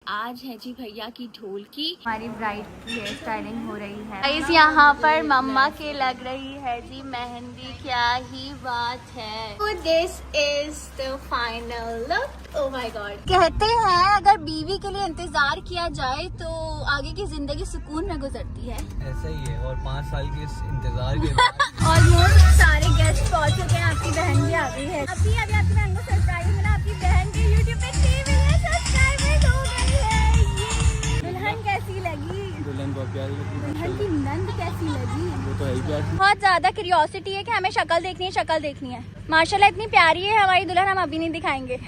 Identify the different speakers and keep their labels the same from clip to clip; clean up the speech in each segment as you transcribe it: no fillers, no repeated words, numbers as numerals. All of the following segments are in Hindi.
Speaker 1: आज है जी भैया की ढोल की।
Speaker 2: हमारी ब्राइड की हेयर स्टाइलिंग हो रही है। इस यहाँ पर मम्मा के लग रही है जी मेहंदी, क्या ही बात है।
Speaker 1: This is the final look. Oh my God.
Speaker 2: कहते हैं अगर बीवी के लिए इंतजार किया जाए तो आगे की जिंदगी सुकून में गुजरती है।
Speaker 3: ऐसा ही है। और 5 साल के इस इंतजार के बाद
Speaker 2: ऑलमोस्ट सारे गेस्ट पहुंच चुके हैं। आपकी बहन भी आ गई है। अभी आपकी बहन को सरप्राइज मिला। आपकी बहन के YouTube पे 3 मिलियन सब्सक्राइबर्स हो गई है। ये दुल्हन कैसी लगी?
Speaker 3: दुल्हन बहुत प्यारी लगी।
Speaker 2: दुल्हन की नंद कैसी लगी?
Speaker 3: वो तो है ही प्यारी।
Speaker 2: बहुत ज्यादा क्यूरियोसिटी है कि हमें शक्ल देखनी है, शक्ल देखनी है। माशाल्लाह इतनी प्यारी है हमारी दुल्हन, हम अभी नहीं दिखाएंगे।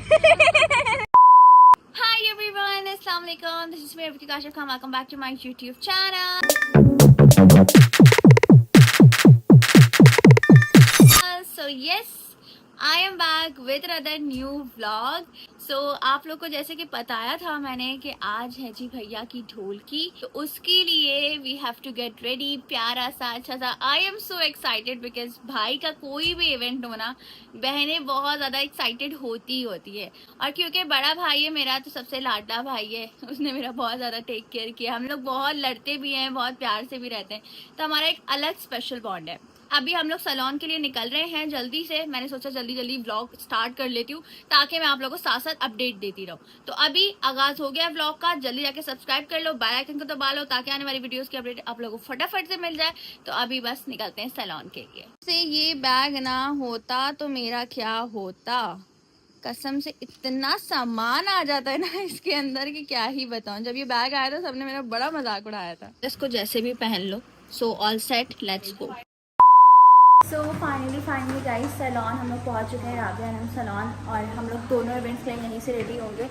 Speaker 1: Hi everyone, Assalamu alaikum. This is me, Rafika Kashif Khan. Welcome back to my YouTube channel. So yes, I am back with another new vlog. So आप लोग को जैसे कि बताया था मैंने कि आज है जी भैया की ढोल की, तो उसके लिए we have to get ready। प्यारा सा अच्छा सा। I am so excited because भाई का कोई भी इवेंट हो ना, बहनें बहुत ज़्यादा एक्साइटेड होती है। और क्योंकि बड़ा भाई है मेरा, तो सबसे लाडला भाई है, उसने मेरा बहुत ज़्यादा टेक केयर किया। हम लोग बहुत लड़ते भी हैं, बहुत प्यार से भी रहते हैं, तो हमारा एक अलग स्पेशल बॉन्ड है। अभी हम लोग सैलून के लिए निकल रहे हैं जल्दी से। मैंने सोचा जल्दी व्लॉग स्टार्ट कर लेती हूँ ताकि मैं आप लोगों को साथ साथ अपडेट देती रहूँ। तो अभी आगाज हो गया व्लॉग का। जल्दी जाके सब्सक्राइब कर लो, बेल आइकन को दबा लो ताकि आने वाली वीडियोस की अपडेट आप लोगों को फटाफट से मिल जाए। तो अभी बस निकलते हैं सैलून के लिए। से ये बैग ना होता तो मेरा क्या होता, कसम से इतना सामान आ जाता है ना इसके अंदर कि क्या ही बताऊं। जब ये बैग आया था सबने मेरा बड़ा मजाक उड़ाया था। इसको जैसे भी पहन लो। So all set, let's go. So finally guys salon हम लोग पहुंच चुके हैं, राबिया एंड सैलून, और हम लोग दोनों इवेंट्स के लिए यहीं से रेडी होंगे।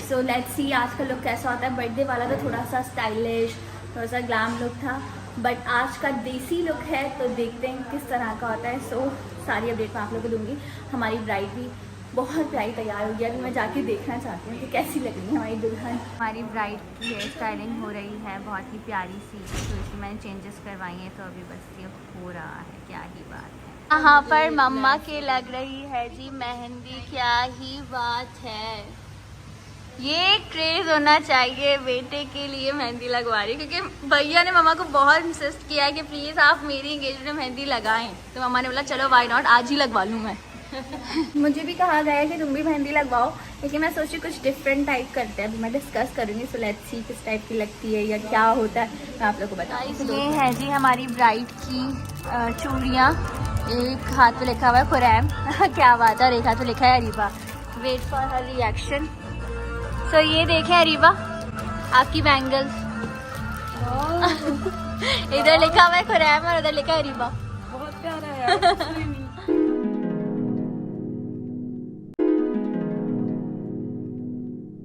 Speaker 1: सो लेट्स सी आज का लुक कैसा होता है। बर्थडे वाला तो थोड़ा सा स्टाइलिश, थोड़ा सा ग्लैम लुक था, बट आज का देसी लुक है, तो देखते हैं किस तरह का होता है। सो सारी अपडेट मैं आप लोग को दूंगी। हमारी ब्राइड भी बहुत प्यारी तैयार हो गया। अभी मैं जाके देखना चाहती हूँ कि कैसी लग रही है हमारी दुल्हन। हमारी ब्राइड की हेयर स्टाइलिंग हो रही है, बहुत ही प्यारी सी, तो इसमें मैंने चेंजेस करवाई हैं, तो अभी बस ये हो रहा है, क्या ही बात है। यहाँ पर मम्मा के लग रही है जी मेहंदी, क्या ही बात है। ये क्रेज होना चाहिए बेटे के लिए मेहंदी लगवा रही, क्योंकि भैया ने मम्मा को बहुत इंसिस्ट किया है कि प्लीज़ आप मेरी एंगेजमेंट में मेहंदी लगाएं, तो मम्मा ने बोला चलो वाई नॉट, आज ही लगवा लूँ मैं। मुझे भी कहा गया है कि तुम भी मेहंदी लगवाओ, लेकिन मैं सोची कुछ डिफरेंट टाइप करते हैं। अभी मैं डिस्कस करूँगी। सो लेट्स सी किस टाइप की लगती है या क्या होता है, मैं आप लोग को बताऊँ। ये है जी हमारी ब्राइड की चूड़ियाँ। एक हाथ पे लिखा हुआ है खुरैम क्या बात है, और एक हाथ पे लिखा है Areeba. Wait for her reaction. So ये देखें अरीबा, आपकी बैंगल्स। इधर लिखा हुआ है खुरैम और उधर लिखा है अरीबा। बहुत प्यारा है।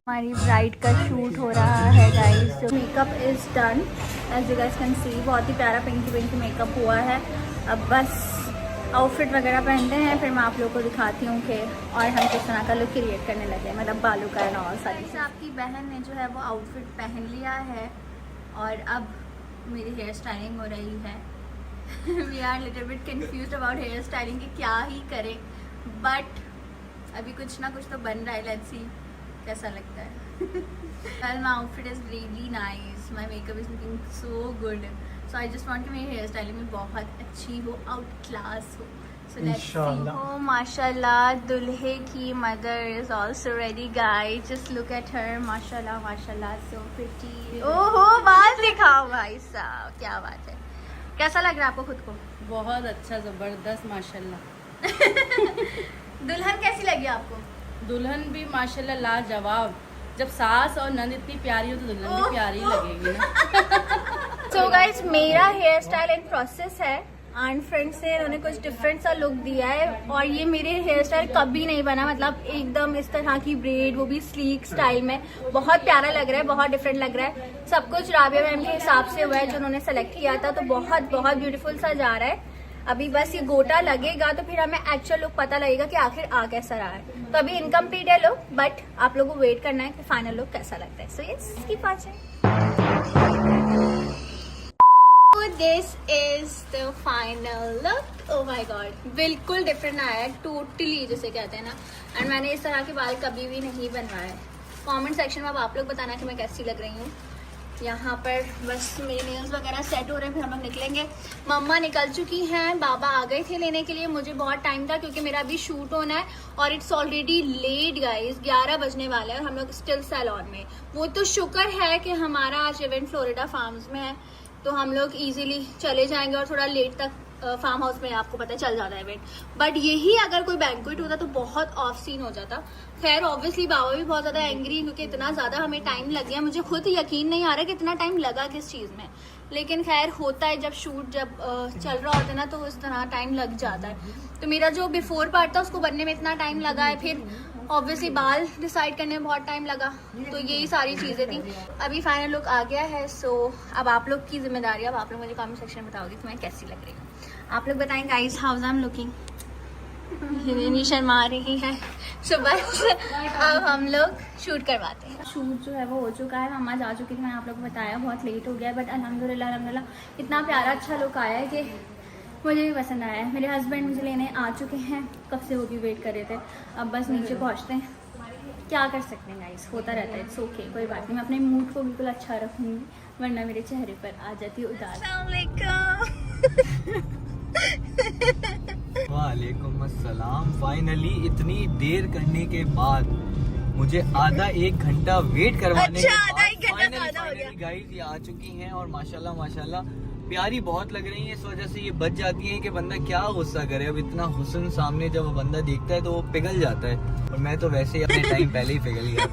Speaker 2: हमारी ब्राइड का शूट हो रहा है guys. Makeup is done, as you guys can see. बहुत ही प्यारा पिंकी मेकअप हुआ है। अब बस आउटफिट वगैरह पहनते हैं, फिर मैं आप लोगों को दिखाती हूँ कि और हम किस तरह का लुक क्रिएट करने लगे, मतलब बालों का ना और सारी। आपकी बहन ने जो है वो आउटफिट पहन लिया है और अब मेरी हेयर स्टाइलिंग हो रही है। We are little bit confused about hair styling कि क्या ही करें, बट अभी कुछ ना कुछ तो बन रहा है। लेट्स सी कैसा लगता है। Well, my outfit is really nice. My makeup is looking so good. So I just want कि मेरी हेयर स्टाइलिंग में बहुत अच्छी हो, आउट क्लास हो। So let's see. Oh माशाल्लाह, दुल्हे की mother is also ready guys. Just look at her. माशाल्लाह माशाल्लाह, so pretty. ओहो बाल दिखाओ भाई साहब, क्या बात है। कैसा लग रहा है आपको खुद को?
Speaker 4: बहुत अच्छा, जबरदस्त माशाल्लाह।
Speaker 2: दुल्हन कैसी लगी आपको?
Speaker 4: दुल्हन भी माशाल्लाह लाजवाब। जब सास और नंद इतनी प्यारी हो तो दुल्हन भी प्यारी लगेगी ना।
Speaker 2: So guys, मेरा हेयर स्टाइल इन प्रोसेस है। आंट फ्रेंड्स से इन्होंने कुछ डिफरेंट सा लुक दिया है, और ये मेरे हेयर स्टाइल कभी नहीं बना, मतलब एकदम इस तरह की ब्रेड, वो भी स्लीक स्टाइल में। बहुत प्यारा लग रहा है, बहुत डिफरेंट लग रहा है। सब कुछ राबिया मैम के हिसाब से हुआ है जो उन्होंने सेलेक्ट किया था, तो बहुत बहुत ब्यूटीफुल सा जा रहा है। अभी बस ये गोटा लगेगा तो फिर हमें एक्चुअल लुक पता लगेगा कि आखिर आ कैसा रहा है। तो अभी इनकम्प्लीट है लुक, बट आप लोगों को वेट करना है कि फाइनल लुक कैसा लगता है। So yes, keep watching.
Speaker 1: This is the final look. Oh my God, बिल्कुल डिफरेंट आया है, टोटली जिसे कहते हैं ना। एंड मैंने इस तरह के बाल कभी भी नहीं बनवाए।
Speaker 2: कमेंट सेक्शन में अब आप लोग बताना कि मैं कैसी लग रही हूँ। यहाँ पर बस मेरे नेल्स वगैरह सेट हो रहे हैं, फिर हम लोग निकलेंगे। मम्मा निकल चुकी हैं, बाबा आ गए थे लेने के लिए। मुझे बहुत टाइम था क्योंकि मेरा अभी शूट होना है और इट्स ऑलरेडी लेट गाइस, 11 बजने वाले हैं और हम लोग स्टिल सैलून में। वो तो शुक्र है कि हमारा आज इवेंट फ्लोरिडा फार्म्स में है, तो हम लोग इजीली चले जाएंगे और थोड़ा लेट तक फार्म हाउस में आपको पता है चल जाता है इवेंट। बट यही अगर कोई बैंक्वेट होता तो बहुत ऑफ सीन हो जाता। खैर ऑब्वियसली बाबा भी बहुत ज़्यादा एंग्री क्योंकि इतना ज़्यादा हमें टाइम लग गया। मुझे खुद यकीन नहीं आ रहा कि इतना टाइम लगा किस चीज़ में, लेकिन खैर होता है जब शूट जब चल रहा होता है ना, तो उस तरह टाइम लग जाता है। तो मेरा जो बिफोर पार्ट था उसको बनने में इतना टाइम लगा है, फिर ऑब्वियसली बाल डिसाइड करने में बहुत टाइम लगा, तो यही सारी चीज़ें थी। अभी फाइनल लुक आ गया है। सो अब आप लोग की जिम्मेदारी, अब आप लोग मुझे कमेंट सेक्शन में बताओगे कि मैं कैसी लग रही हूँ। आप लोग बताएं guys how I am looking. हिनी शर्मा रही है। सो बस अब हम लोग शूट करवाते हैं। शूट जो है वो हो चुका है, मम्मा जा चुकी थी, मैंने आप लोग को बताया, बहुत लेट हो गया है। बट अल्हम्दुलिल्लाह इतना प्यारा अच्छा लुक आया है कि मुझे भी पसंद आया है। मेरे हस्बैंड मुझे लेने आ चुके हैं, कब से वो भी वेट कर रहे थे। अब बस नीचे पहुँचते हैं, क्या कर सकते हैं गाइस, होता रहता है, इट्स ओके, कोई बात नहीं। मैं अपने मूड को बिल्कुल अच्छा रखूँगी, वरना मेरे चेहरे पर आ जाती है उदास।
Speaker 3: वालेकुम अस्सलाम। फाइनली इतनी देर करने के बाद मुझे आधा एक घंटा वेट करवाने के बाद फाइनली गाइस ये आ चुकी हैं और माशाल्लाह माशाल्लाह प्यारी बहुत लग रही है। इस वजह से ये बच जाती है कि बंदा क्या गुस्सा करे। अब इतना हुस्न सामने जब बंदा देखता है तो वो पिघल जाता है, और मैं तो वैसे ही अपने टाइम पहले ही पिघल गया।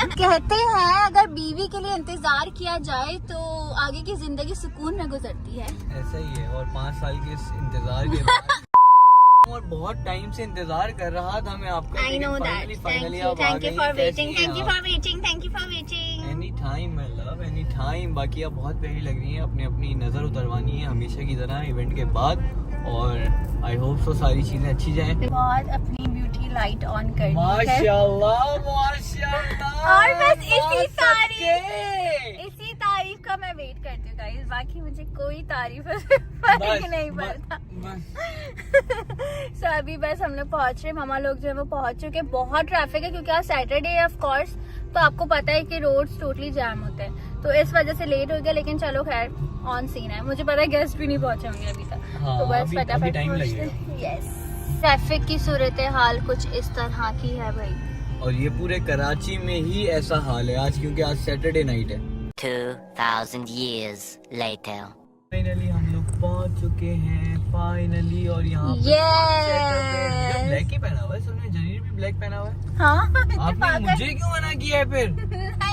Speaker 2: कहते हैं अगर बीवी के लिए इंतजार किया जाए तो आगे की जिंदगी सुकून में गुजरती है।
Speaker 3: ऐसा ही है। और 5 साल के इस इंतजार के बाद और बहुत टाइम से इंतजार कर रहा था मैं आपका।
Speaker 2: I know that. Thank you for waiting. Thank you for waiting. Thank you for waiting.
Speaker 3: Any time my love, any time. बाकी आप बहुत प्यारी लग रही हैं, अपनी अपनी नज़र उतरवानी है हमेशा की तरह इवेंट के बाद, और आई होप सो सारी चीजें अच्छी जाएं।
Speaker 2: बहुत अपनी ब्यूटी लाइट ऑन कर दी है
Speaker 3: माशाल्लाह माशाल्लाह।
Speaker 2: और बस इसी तारीफ का मैं वेट करती हूँ गाइस, बाकी मुझे कोई तारीफ फर्क नहीं पड़ता। सो अभी बस हम लोग पहुँच रहे, मामा लोग जो है वो पहुँच चुके। बहुत ट्रैफिक है क्योंकि आज सैटरडे है ऑफ कोर्स, तो आपको पता है कि रोड्स टोटली जैम होते हैं, तो इस वजह से लेट हो गया। लेकिन चलो खैर ऑन सीन है। मुझे पता है गेस्ट भी नहीं पहुंचे होंगे अभी तक,
Speaker 3: हाँ,
Speaker 2: तो बस फटाफट यस। ट्रैफिक की सूरत हाल कुछ इस तरह की है भाई,
Speaker 3: और ये पूरे कराची में ही ऐसा हाल है आज, क्योंकि आज सैटरडे नाइट है।
Speaker 5: 2000 years later.
Speaker 3: फाइनली हम लोग पहुंच चुके हैं फाइनली, और यहाँ ब्लैक ही पहना हुआ है, सबने जरीर भी ब्लैक पहना हुआ है।
Speaker 2: हाँ
Speaker 3: आपने मुझे क्यों मना किया है फिर?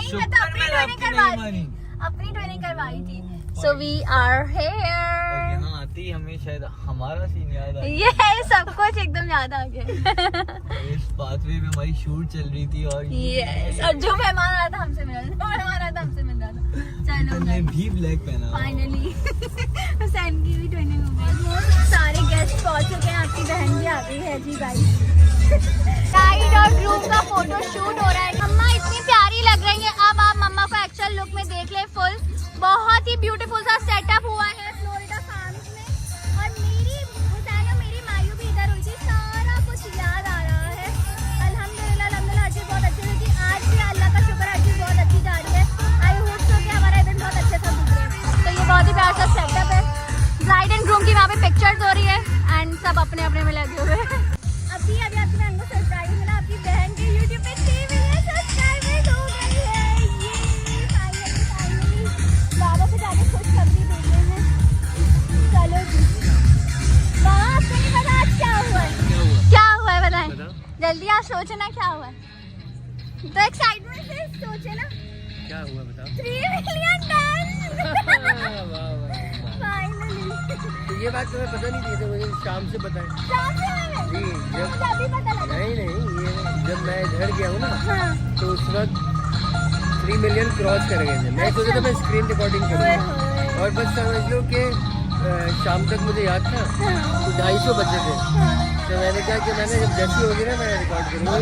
Speaker 3: शुक्र मैंने आपकी नहीं मानी,
Speaker 2: अपनी ट्रेनिंग करवाई थी। So we are here.
Speaker 3: और यहाँ आती हमें शायद हमारा सीन याद आ
Speaker 2: ये सब कुछ एकदम याद आ गया।
Speaker 3: इस पाथवे पे हमारी शूट चल रही थी, और
Speaker 2: यस, और जो मेहमान आया था हमसे मिल रहा था। चलो
Speaker 3: तुमने भी ब्लैक पहना हुआ।
Speaker 2: फाइनली हुसैन की भी ट्रेनिंग हो गई, सारे गेस्ट पहुंच चुके हैं, आपकी बहन भी आ गई है जी गाइस। ब्राइड और ग्रूम का फोटो शूट हो रहा है। मम्मा इतनी प्यारी लग रही है। अब आप मम्मा को एक्चुअल लुक में देख ले, फुल बहुत ही ब्यूटीफुल सा सेटअप हुआ है फ्लोरिडा फार्म्स में, और मेरी हुसैन और मेरी मायू भी इधर हुई थी। सारा कुछ याद आ रहा है। अल्हम्दुलिल्लाह हर चीज़ बहुत अच्छी हुई थी। आज भी अल्लाह का शुक्र, हर चीज़ बहुत अच्छी जा रही है। आई होप सो कि हमारा इवेंट बहुत अच्छे से गुजरे। तो ये बहुत ही प्यारा सा सेटअप है। ब्राइड एंड ग्रूम की वहाँ पे पिक्चर्स हो रही है एंड सब अपने अपने में लगे हुए हैं। अभी आपकी बहन को सरप्राइज मिला, आपकी बहन के यूट्यूब पे 3 मिलियन सब्सक्राइबर्स हो गई है। ये फाइनली बाबा को जाके खुशखबरी देते हैं। चलो जी, बाबा आपको नहीं पता आज क्या हुआ है? क्या हुआ है बताएं जल्दी, आप सोचो ना क्या हुआ है, तो एक्साइटमेंट से सोचे ना
Speaker 3: क्या हुआ बताओ।
Speaker 2: 3 मिलियन डन फाइनली।
Speaker 6: तो ये बात तुम्हें पता नहीं थी, तो मुझे शाम से पता है जी। जब
Speaker 2: अभी पता लगा।
Speaker 6: नहीं ये जब मैं घर गया हूँ ना,
Speaker 2: हाँ।
Speaker 6: तो उस वक्त 3 मिलियन क्रॉस कर गए थे। मैं सोचा था मैं स्क्रीन रिकॉर्डिंग करूँगा, और बस समझ लो कि शाम तक मुझे याद था तो 250 बचे थे। तो मैंने कहा कि मैंने जब जैसी होगी ना मैं रिकॉर्ड करूँगा,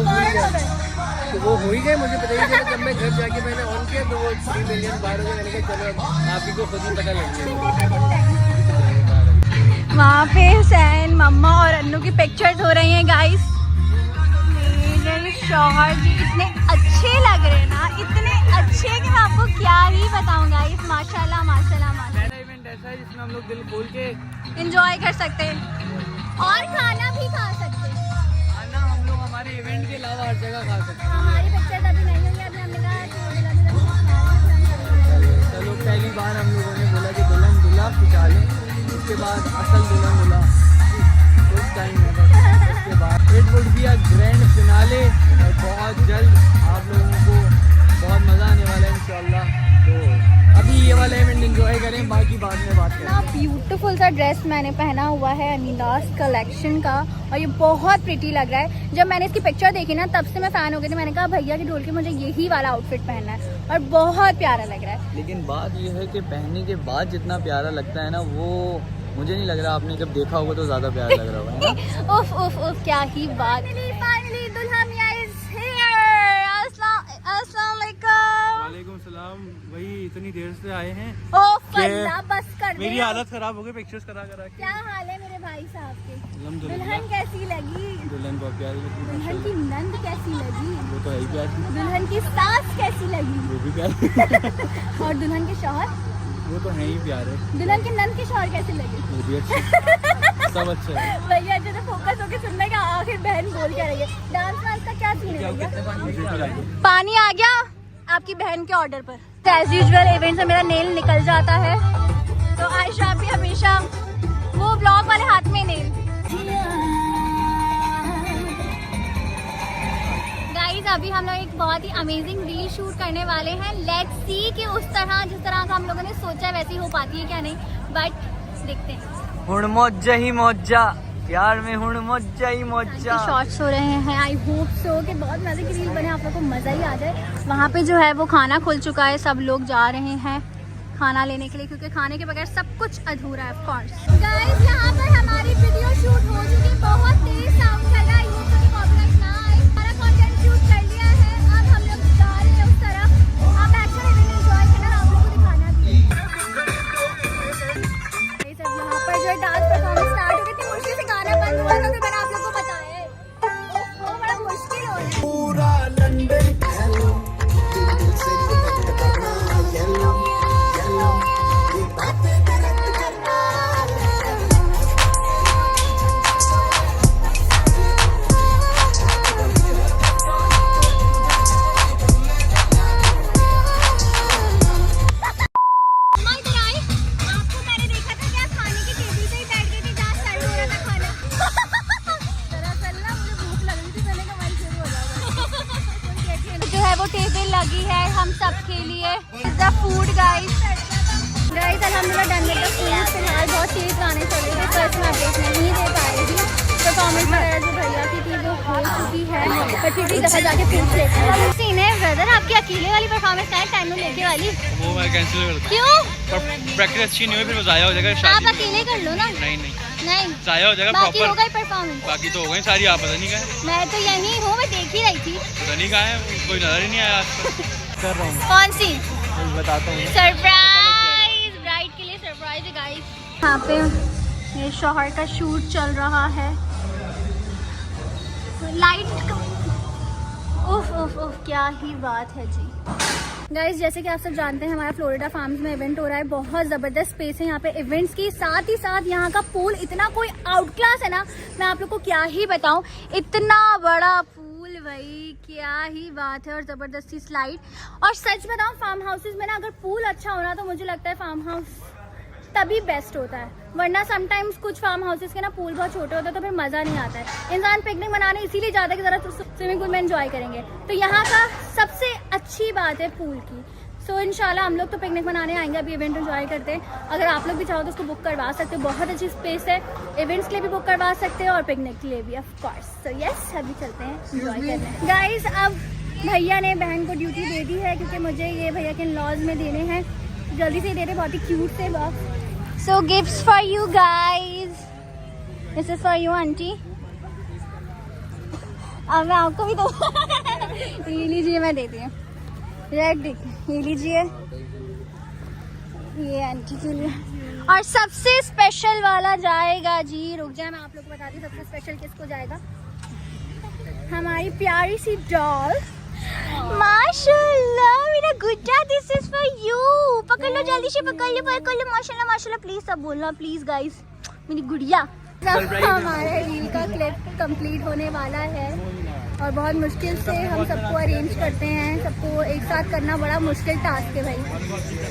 Speaker 6: तो वो हो ही गए। मुझे पता ही चला, जब मैं घर जाके मैंने ऑन किया तो वो 3 मिलियन बाहर हो गए। मैंने कहा चलो आप ही को खुद ही पता लग गया। वहाँ
Speaker 2: पे हुसैन, मम्मा और अन्नू की पिक्चर्स हो रही हैं गाइस। शौहर जी इतने अच्छे लग रहे हैं ना, इतने अच्छे कि मैं आपको क्या ही बताऊंगा। इस माशाल्लाह माशाल्लाह माशाल्लाह
Speaker 3: पहला इवेंट ऐसा है जिसमें हम लोग दिल खोल के
Speaker 2: एंजॉय कर सकते हैं और खाना भी खा सकते हैं।
Speaker 3: खाना हम लोग हमारे इवेंट के अलावा हर जगह खा सकते
Speaker 2: हमारी पिक्चर्स अभी नहीं हुई, अभी हमने कहा
Speaker 3: हैं। चलो पहली बार हम लोगों ने बोला कि दुल्हन दूल्हा खिंचा लें, उसके बाद असल दुल्हन दूल्हा कुछ टाइम है बस। उसके बाद it would be a grand finale और बहुत जल्द आप लोगों को बहुत मज़ा आने वाला है इंशाल्लाह। तो अभी ये वाला इवेंट एंजॉय करें, बाकी बाद में बात करें।
Speaker 2: इतना ब्यूटीफुल सा ड्रेस मैंने पहना हुआ है अनीलास कलेक्शन का और ये बहुत प्रिटी लग रहा है। जब मैंने इसकी पिक्चर देखी ना तब से मैं फ़ैन हो गई थी। मैंने कहा भैया की ढोल के मुझे यही वाला आउटफिट पहनना है और बहुत प्यारा लग रहा है।
Speaker 3: लेकिन बात यह है कि पहनने के बाद जितना प्यारा लगता है ना, वो मुझे नहीं लग रहा, आपने जब देखा होगा तो ज़्यादा प्यारा लग रहा होगा।
Speaker 2: उफ उफ उफ क्या ही बात। Finally Dulhania is here. अस्सलाम वालेकुम।
Speaker 7: वालेकुम सलाम। वही इतनी देर से आए हैं,
Speaker 2: ओफ अल्लाह बस कर दे।
Speaker 7: मेरी हालत खराब हो गई पिक्चर्स करा करा के।
Speaker 2: क्या हाल है मेरे भाई साहब के?
Speaker 7: अल्हम्दुलिल्लाह।
Speaker 2: दुल्हन कैसी लगी?
Speaker 7: दुल्हन बहुत प्यारी लगी।
Speaker 2: दुल्हन की नंद कैसी लगी?
Speaker 7: वो तो है ही प्यारी,
Speaker 2: दुल्हन की सास कैसी लगी?
Speaker 7: वो भी प्यारी।
Speaker 2: और दुल्हन के शौहर?
Speaker 7: वो तो है ही प्यारे,
Speaker 2: दुल्हन के नंद के शौहर कैसे लगे?
Speaker 7: वो भी अच्छे, सब अच्छे हैं।
Speaker 2: भैया अच्छे से फोकस होके सुनने का, आखिर बहन बोल के रही है। डांस वांस का क्या सीन है भैया? पानी आ गया आपकी बहन के ऑर्डर पर। एज यूजुअल इवेंट से मेरा नेल निकल जाता है, तो आयशा भी हमेशा वो ब्लॉग वाले हाथ में नेल। गाइस अभी हम लोग एक बहुत ही अमेजिंग रील शूट करने वाले हैं। लेट्स सी कि उस तरह जिस तरह का हम लोगों ने सोचा वैसी हो पाती है क्या नहीं, बट देखते हैं।
Speaker 3: हुण मौजा ही मौजा, प्यार में हुण मौजा ही मौजा।
Speaker 2: शॉर्ट्स हो रहे हैं। आई होप सो कि बहुत मजे की रील बने, आप लोग को मजा ही आ जाए। वहाँ पे जो है वो खाना खुल चुका है, सब लोग जा रहे हैं खाना लेने के लिए क्योंकि खाने के बगैर सब कुछ अधूरा है ऑफ कोर्स। गाइस यहाँ पर हमारी वीडियो शूट हो चुकी है, बहुत तेज साउंड चल रहा है, ये तो कॉपीराइट ना आए। हमारा कंटेंट शूट कर लिया है, अब हम लोग जा रहे हैं उस तरफ। आप एक्चुअली इवेंट एंजॉय करना, आप लोगों को दिखाना भी है। गाइस अब यहाँ पर जो है डांस परफॉर्मेंस स्टार्ट हो गई थी, मुश्किल से गाना बंद हुआ था, तो मैंने आप लोगों को बताया है। वो बड़ा मुश्किल हो रहा है। टेबल लगी है हम सब के लिए। द फूड गाइस अल्हम्दुलिल्लाह डन विद द फूड। फिलहाल बहुत तेज गाने चल रहे थे तो इसमें अपडेट नहीं दे पा रही थी। परफॉर्मेंस वगैरह जो भैया की थी वो हो चुकी है, पर फिर भी दफा जाके पूछ लेते हैं। सीन है ब्रदर आपकी अकेले वाली परफॉर्मेंस है टाइम लेके वाली,
Speaker 7: वो मैं कैंसिल कर दूँ।
Speaker 2: क्यों?
Speaker 7: प्रैक्टिस अच्छी नहीं हुई, फिर ज़ाया हो जाएगा।
Speaker 2: आप अकेले कर लो ना।
Speaker 7: नहीं
Speaker 2: नहीं
Speaker 7: ज़ाया हो जाएगा
Speaker 2: बाकी हो
Speaker 7: प्रॉपर।
Speaker 2: गई परफॉर्मेंस।
Speaker 7: बाकी तो हो गई सारी, आप पता नहीं कहाँ है।
Speaker 2: मैं तो यहीं हूँ, मैं देख ही रही थी।
Speaker 7: पता नहीं कहाँ है, कोई नजर ही नहीं आया आज तक। कर रहा हूँ,
Speaker 2: कौन सी?
Speaker 7: बताता हूँ।
Speaker 2: सरप्राइज, ब्राइड के लिए सरप्राइज है गाइस। यहाँ पे मेरे शौहर का शूट चल रहा है। लाइट उफ उफ उफ क्या ही बात है जी। गाइस जैसे कि आप सब जानते हैं हमारा फ्लोरिडा फार्म्स में इवेंट हो रहा है, बहुत ज़बरदस्त स्पेस है यहाँ पे इवेंट्स की, साथ ही साथ यहाँ का पूल इतना कोई आउट क्लास है ना, मैं आप लोग को क्या ही बताऊँ। इतना बड़ा पूल भाई, क्या ही बात है। और ज़बरदस्ती स्लाइड। और सच बताऊँ फार्म हाउसेज में ना अगर पूल अच्छा होना तो मुझे लगता है फार्म हाउस तभी बेस्ट होता है, वरना समटाइम्स कुछ फार्म हाउसेस के ना पूल बहुत छोटे होते हैं तो फिर मज़ा नहीं आता है। इंसान पिकनिक मनाने इसीलिए जाता है कि ज़रा स्विमिंग पूल में एंजॉय करेंगे, तो यहाँ का सबसे अच्छी बात है पूल की। सो इंशाल्लाह हम लोग तो पिकनिक मनाने आएंगे, अभी इवेंट एंजॉय करते हैं। अगर आप लोग भी चाहो तो उसको बुक करवा सकते हो, बहुत अच्छी स्पेस है। इवेंट्स के लिए भी बुक करवा सकते हो और पिकनिक के लिए भी ऑफ कोर्स। सो यस अभी चलते हैं एंजॉय करने। गाइस अब भैया ने बहन को ड्यूटी दे दी है क्योंकि मुझे ये भैया के लॉज में देने हैं, जल्दी से दे रहे, बहुत ही क्यूट से box. So gifts for you guys. This is for you aunty. अब मैं आपको भी दूँ। ये लीजिए, मैं देती हूँ। रेड ये लीजिए, ये आंटी के लिए। और सबसे स्पेशल वाला जाएगा जी, रुक जाए मैं आप लोग को बता दूँ सबसे स्पेशल किसको जाएगा। हमारी प्यारी सी डॉल। माशाल्लाह मेरा गुड्डा, दिस इज फॉर यू। पकड़ लो, जल्दी से पकड़ लो, पकड़ लो। माशाल्लाह माशाल्लाह। प्लीज सब बोलना प्लीज गाइस, मेरी गुड़िया। हमारा रील का क्लिप कंप्लीट होने वाला है और बहुत मुश्किल से हम सबको अरेंज करते हैं। सबको एक साथ करना बड़ा मुश्किल टास्क है भाई,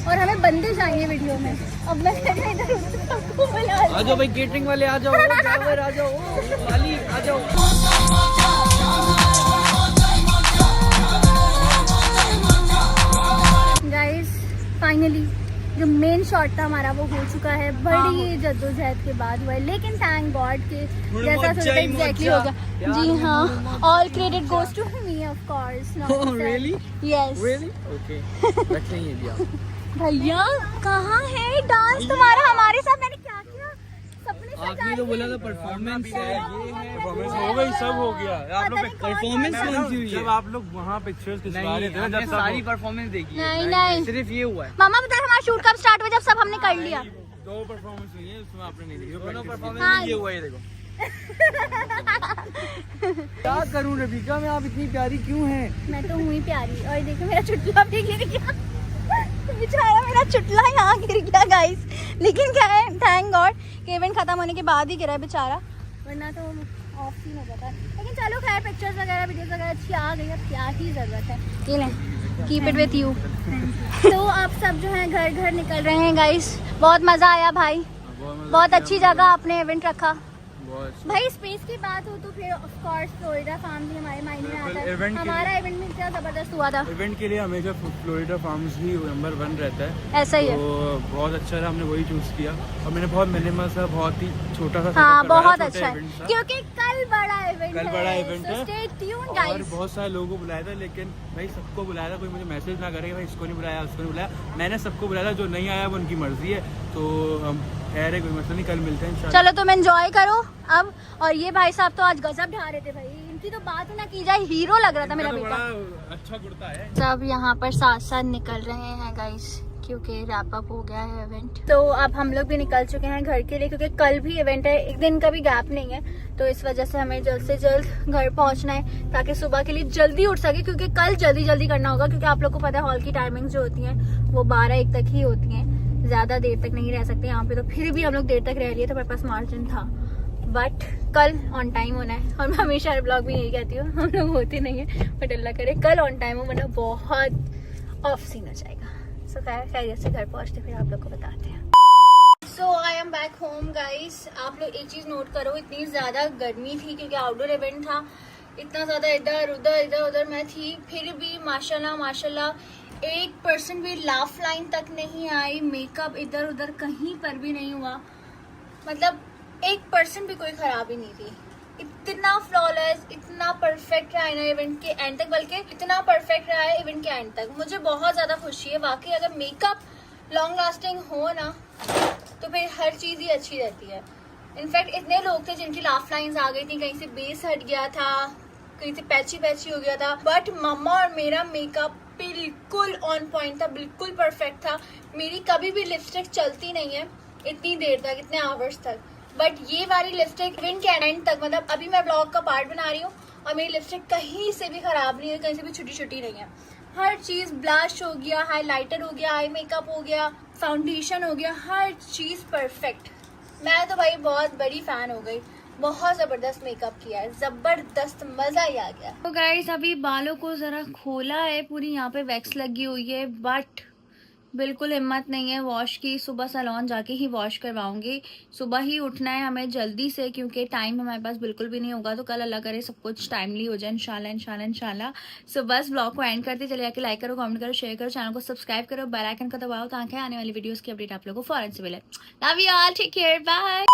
Speaker 2: और हमें बंदे चाहिए वीडियो में। अब मैं इधर सबको बुला रही हूं।
Speaker 3: आ जाओ भाई, केटरिंग वाले आ जाओ, ड्राइवर आ जाओ, वाली आ जाओ।
Speaker 2: गाइस फाइनली जो मेन शॉट था हमारा वो हो चुका है, बड़ी जद्दोजहद के बाद हुआ है, लेकिन थैंक गॉड के जैसा सोचा एग्जैक्टली हो गया। जी हाँ, all credit goes to me of course.
Speaker 3: Really?
Speaker 2: Yes
Speaker 3: really? Okay, रख लेंगे जी आप।
Speaker 2: भैया कहाँ है डांस तुम्हारा हमारे साथ? मैंने क्या किया? सपने
Speaker 3: आपने तो बोला था परफॉर्मेंस है, ये है,
Speaker 7: परफॉर्मेंस हो गई, सब हो गया। आप लोग
Speaker 3: परफॉर्मेंस कौन सी हुई है?
Speaker 7: जब आप लोग वहाँ पिक्चर्स खिंचवा रहे थे ना,
Speaker 3: हमने
Speaker 7: जब
Speaker 3: सारी परफॉर्मेंस देखी है।
Speaker 2: नहीं नहीं
Speaker 3: सिर्फ ये हुआ है।
Speaker 2: मामा बता, हमारा शूट कब स्टार्ट हुआ? जब सब हमने कर लिया।
Speaker 7: दो परफॉर्मेंस हुई है, उसमें आपने नहीं देखी।
Speaker 3: दोनों परफॉर्मेंस
Speaker 2: हाँ।
Speaker 3: में ये हुआ है, देखो। क्या करूं रबीका मैं, आप इतनी प्यारी क्यों हैं?
Speaker 2: मैं तो हुई प्यारी, और देखो मेरा चुटला भी गिर गया। बेचारा मेरा चुटला यहाँ गिर गया गाइस, लेकिन क्या है, थैंक गॉड कि इवेंट खत्म होने के बाद ही गिरा है बेचारा, वरना तो ऑफ सीन हो जाता। लेकिन चलो खैर, पिक्चर्स वगैरह वीडियोस वगैरह अच्छी आ गई, अब क्या ही ज़रूरत है। ये लें, कीप इट विथ यू। तो आप सब जो है घर घर निकल रहे हैं गाइस, बहुत मज़ा आया भाई, बहुत अच्छी जगह आपने इवेंट रखा भाई। स्पेस की बात हो तो फिर ऑफ कोर्स फ्लोरिडा फार्म भी हमारे मायने में आता है। हमारा इवेंट भी इतना ज़बरदस्त हुआ था।
Speaker 7: इवेंट के लिए हमेशा फ्लोरिडा फार्म्स ही नंबर 1 रहता है।
Speaker 2: ऐसा ही है,
Speaker 7: तो बहुत अच्छा था, हमने वही चूज किया और मैंने बहुत मिनिमल सा, बहुत ही छोटा सा
Speaker 2: हाँ
Speaker 7: setup करवाया,
Speaker 2: बहुत
Speaker 7: छोटा
Speaker 2: अच्छा है,
Speaker 7: event था।
Speaker 2: क्योंकि कल बड़ा इवेंट है।
Speaker 7: कल बड़ा इवेंट
Speaker 2: So
Speaker 7: है
Speaker 2: stay tuned,
Speaker 7: और
Speaker 2: guys.
Speaker 7: बहुत सारे लोगों को बुलाया था, लेकिन भाई सबको बुलाया था, कोई मुझे मैसेज ना करे भाई इसको नहीं बुलाया, उसको नहीं बुलाया। मैंने सबको बुलाया था, जो नहीं आया वो उनकी मर्जी है। तो हम खैर है, कोई मसला नहीं, कल मिलते हैं इंशाल्लाह।
Speaker 2: चलो तुम एंजॉय करो अब। और ये भाई साहब तो आज गजब ढा रहे थे भाई, इनकी तो बात ही ना की जाए, हीरो लग रहा था मेरा
Speaker 7: इनका तो
Speaker 2: बेटा।
Speaker 7: बड़ा अच्छा कुर्ता है।
Speaker 2: सब यहाँ पर साथ साथ निकल रहे हैं गाइस, क्योंकि रैप अप हो गया है इवेंट। तो अब हम लोग भी निकल चुके हैं घर के लिए, क्योंकि कल भी इवेंट है, एक दिन का भी गैप नहीं है। तो इस वजह से हमें जल्द से जल्द घर पहुंचना है, ताकि सुबह के लिए जल्दी उठ सके, क्योंकि कल जल्दी जल्दी करना होगा। क्योंकि आप लोग को पता है हॉल की टाइमिंग जो होती है वो 12-1 तक ही होती है, ज्यादा देर तक नहीं रह सकते यहाँ पे। तो फिर भी हम लोग देर तक रह लिए, तो मेरे पास मार्जिन था, बट कल ऑन टाइम होना है। और मैं हमेशा हर ब्लॉग में यही कहती हूँ, हम लोग होते नहीं है, बट अल्लाह करे कल ऑन टाइम हो, वरना बहुत ऑफ सीन हो जाएगा। सो खैरियत से घर पहुँचते फिर आप लोग को बताते हैं। So I am back home guys. आप लोग एक चीज़ नोट करो, इतनी ज़्यादा गर्मी थी क्योंकि आउटडोर इवेंट था, इतना ज़्यादा इधर उधर मैं थी, फिर भी माशाल्लाह माशाल्लाह 1% भी लाफ लाइन तक नहीं आई, मेकअप इधर उधर कहीं पर भी नहीं हुआ, मतलब 1% भी कोई खराबी नहीं थी। इतना फ्लॉलेस, इतना परफेक्ट रहा है ना इवेंट के एंड तक, बल्कि इतना परफेक्ट रहा है इवेंट के एंड तक। मुझे बहुत ज़्यादा खुशी है वाकई, अगर मेकअप लॉन्ग लास्टिंग हो ना तो फिर हर चीज़ ही अच्छी रहती है। इनफैक्ट इतने लोग थे जिनकी लाफ लाइन्स आ गई थी, कहीं से बेस हट गया था, कहीं से पैची हो गया था, बट मम्मा और मेरा मेकअप बिल्कुल ऑन पॉइंट था, बिल्कुल परफेक्ट था। मेरी कभी भी लिपस्टिक चलती नहीं है इतनी देर तक, इतने आवर्स तक, बट ये वाली लिपस्टिक इवेंट के एंड तक, मतलब अभी मैं ब्लॉग का पार्ट बना रही हूँ और मेरी लिपस्टिक कहीं से भी खराब नहीं है, कहीं से भी छुटी नहीं है। हर चीज़ ब्लश हो गया, हाइलाइटर हो गया, आई मेकअप हो गया, फाउंडेशन हो गया, हर चीज़ परफेक्ट। मैं तो भाई बहुत बड़ी फैन हो गई, बहुत ज़बरदस्त मेकअप किया है, ज़बरदस्त, मज़ा ही आ गया।
Speaker 1: तो गाइस अभी बालों को ज़रा खोला है, पूरी यहाँ पे वैक्स लगी हुई है, बट बिल्कुल हिम्मत नहीं है वॉश की। सुबह सैलून जाके ही वॉश करवाऊंगी, सुबह ही उठना है हमें जल्दी से, क्योंकि टाइम हमारे पास बिल्कुल भी नहीं होगा। तो कल अल्लाह करे सब कुछ टाइमली हो जाए इंशाल्लाह। सो बस ब्लॉग को एंड करते चले जाके लाइक करो, कमेंट करो, शेयर करो, चैनल को सब्सक्राइब करो, बेल आइकन को दबाओ ताकि आने वाली वीडियोस की अपडेट आप लोगों को फौरन से मिले। Love you all, take care, bye.